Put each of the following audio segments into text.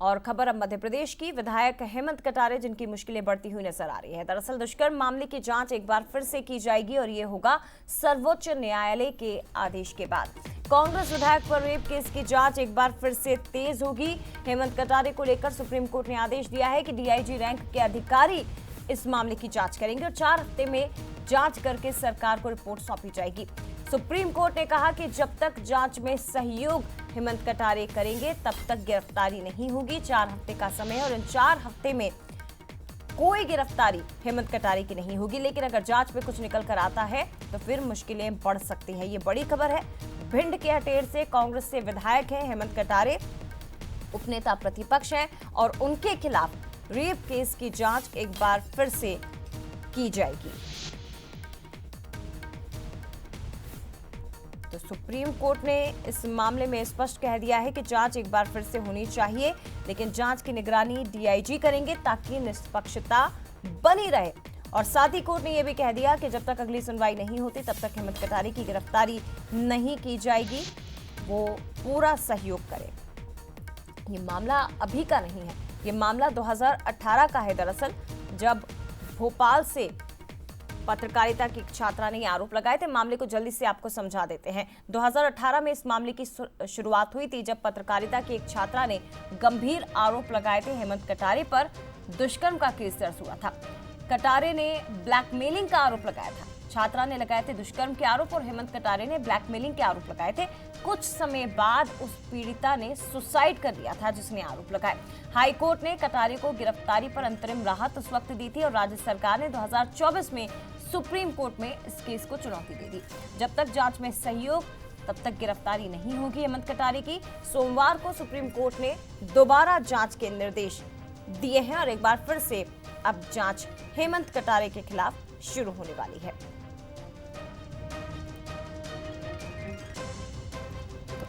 और खबर अब मध्य प्रदेश की। विधायक हेमंत कटारे जिनकी मुश्किलें बढ़ती हुई नजर आ रही है। दरअसल दुष्कर्म मामले की जांच एक बार फिर से की जाएगी और ये होगा सर्वोच्च न्यायालय के आदेश के बाद। कांग्रेस विधायक पर रेप केस की जांच एक बार फिर से तेज होगी। हेमंत कटारे को लेकर सुप्रीम कोर्ट ने आदेश दिया है कि डीआईजी रैंक के अधिकारी इस मामले की जांच करेंगे और 4 हफ्ते में जांच करके सरकार को रिपोर्ट सौंपी जाएगी। सुप्रीम कोर्ट ने कहा कि जब तक जांच में सहयोग हेमंत कटारे करेंगे तब तक गिरफ्तारी नहीं होगी। 4 हफ्ते का समय है और इन 4 हफ्ते में कोई गिरफ्तारी हेमंत कटारे की नहीं होगी। लेकिन अगर जांच में कुछ निकल कर आता है तो फिर मुश्किलें बढ़ सकती हैं। ये बड़ी खबर है। भिंड के हटेर से कांग्रेस से विधायक है हेमंत कटारे, उपनेता प्रतिपक्ष है और उनके खिलाफ रेप केस की जांच एक बार फिर से की जाएगी। तो सुप्रीम कोर्ट ने इस मामले में स्पष्ट कह दिया है कि जांच एक बार फिर से होनी चाहिए, लेकिन जांच की निगरानी डीआईजी करेंगे ताकि निष्पक्षता बनी रहे। और साथ ही कोर्ट ने यह भी कह दिया कि जब तक अगली सुनवाई नहीं होती तब तक हेमंत कटारे की गिरफ्तारी नहीं की जाएगी। वो पूरा सहयोग करें। ये मामला अभी का नहीं है, ये मामला 2018 का है। दरअसल जब भोपाल से पत्रकारिता की एक छात्रा ने आरोप लगाए थे, मामले को जल्दी से आपको समझा देते हैं। 2018 में इस मामले की शुरुआत हुई थी जब पत्रकारिता की एक छात्रा ने गंभीर आरोप लगाए थे हेमंत कटारे पर। दुष्कर्म का केस दर्ज हुआ था। कटारे ने ब्लैकमेलिंग का आरोप लगाया था। छात्रा ने लगाए थे दुष्कर्म के आरोप और हेमंत कटारे ने ब्लैकमेलिंग के आरोप लगाए थे। कुछ समय बाद उस पीड़िता ने सुसाइड कर लिया था जिसने आरोप लगाए। हाई कोर्ट ने कटारे को गिरफ्तारी पर अंतरिम राहत उस वक्त दी थी और राज्य सरकार ने 2024 में सुप्रीम कोर्ट में इस केस को चुनौती दे दी। जब तक जांच में सहयोग तब तक गिरफ्तारी नहीं होगी हेमंत कटारे की। सोमवार को सुप्रीम कोर्ट ने दोबारा जांच के निर्देश दिए हैं और एक बार फिर से अब जांच हेमंत कटारे के खिलाफ शुरू होने वाली है।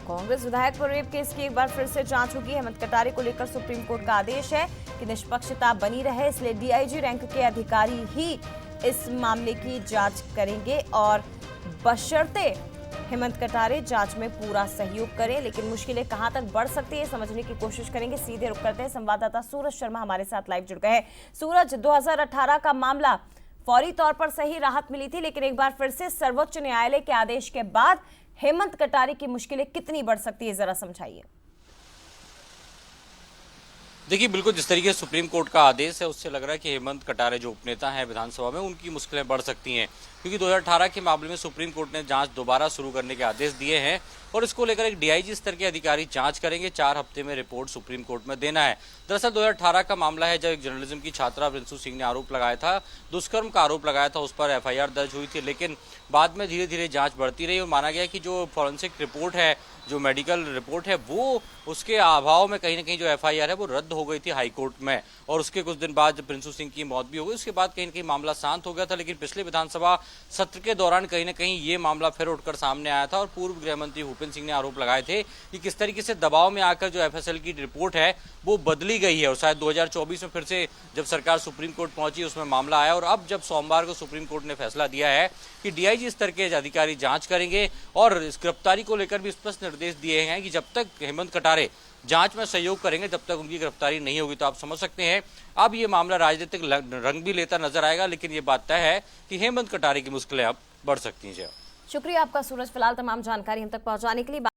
कांग्रेस विधायक पर रेप केस की एक बार फिर से जांच होगी। हेमंत कटारे को लेकर सुप्रीम कोर्ट का आदेश है कि निष्पक्षता बनी रहे, इसलिए डीआईजी रैंक के अधिकारी ही इस मामले की जांच करेंगे और बशर्ते हेमंत कटारे जांच में पूरा सहयोग करें। लेकिन मुश्किलें कहां तक बढ़ सकती है समझने की कोशिश करेंगे। सीधे रुख करते हैं, संवाददाता सूरज शर्मा हमारे साथ लाइव जुड़ गए हैं। सूरज, 2018 का मामला, फौरी तौर पर सही राहत मिली थी, लेकिन एक बार फिर से सर्वोच्च न्यायालय के आदेश के बाद हेमंत कटारे की मुश्किलें कितनी बढ़ सकती है, जरा समझाइए। देखिए, बिल्कुल जिस तरीके से सुप्रीम कोर्ट का आदेश है उससे लग रहा है कि हेमंत कटारे जो उपनेता हैं विधानसभा में, उनकी मुश्किलें बढ़ सकती हैं, क्योंकि 2018 के मामले में सुप्रीम कोर्ट ने जांच दोबारा शुरू करने के आदेश दिए हैं और इसको लेकर एक डीआईजी स्तर के अधिकारी जांच करेंगे। 4 हफ्ते में रिपोर्ट सुप्रीम कोर्ट में देना है। दरअसल 2018 का मामला है जब एक जर्नलिज्म की छात्रा प्रिंसू सिंह ने आरोप लगाया था, दुष्कर्म का आरोप लगाया था, उस पर एफआईआर दर्ज हुई थी। लेकिन बाद में धीरे धीरे जांच बढ़ती रही और माना गया कि जो फॉरेंसिक रिपोर्ट है, जो मेडिकल रिपोर्ट है, वो उसके अभाव में कहीं ना कहीं जो एफआईआर है वो रद्द हो गई थी हाई कोर्ट में। और उसके कुछ दिन बाद जब प्रिंसू सिंह की मौत भी हो गई, उसके बाद कहीं ना कहीं मामला शांत हो गया था। लेकिन पिछले विधानसभा सत्र के दौरान कहीं ना कहीं ये मामला फिर उठकर सामने आया था और पूर्व गृह मंत्री भूपेंद्र सिंह ने आरोप लगाए थे कि किस तरीके से दबाव में आकर जो एफएसएल की रिपोर्ट है वो बदली गई है। और शायद 2024 में फिर से जब सरकार सुप्रीम कोर्ट पहुंची उसमें मामला आया और अब जब सोमवार को सुप्रीम कोर्ट ने फैसला दिया है कि डीआईजी स्तर के अधिकारी जांच करेंगे और इस गिरफ्तारी को लेकर भी स्पष्ट निर्देश दिए हैं कि जब तक हेमंत कटारे जांच में सहयोग करेंगे तब तक उनकी गिरफ्तारी नहीं होगी। तो आप समझ सकते हैं अब ये मामला राजनीतिक रंग भी लेता नजर आएगा, लेकिन ये बात तय है कि हेमंत कटारे की मुश्किलें अब बढ़ सकती हैं। शुक्रिया आपका सूरज, फिलहाल तमाम जानकारी हम तक पहुंचाने के लिए।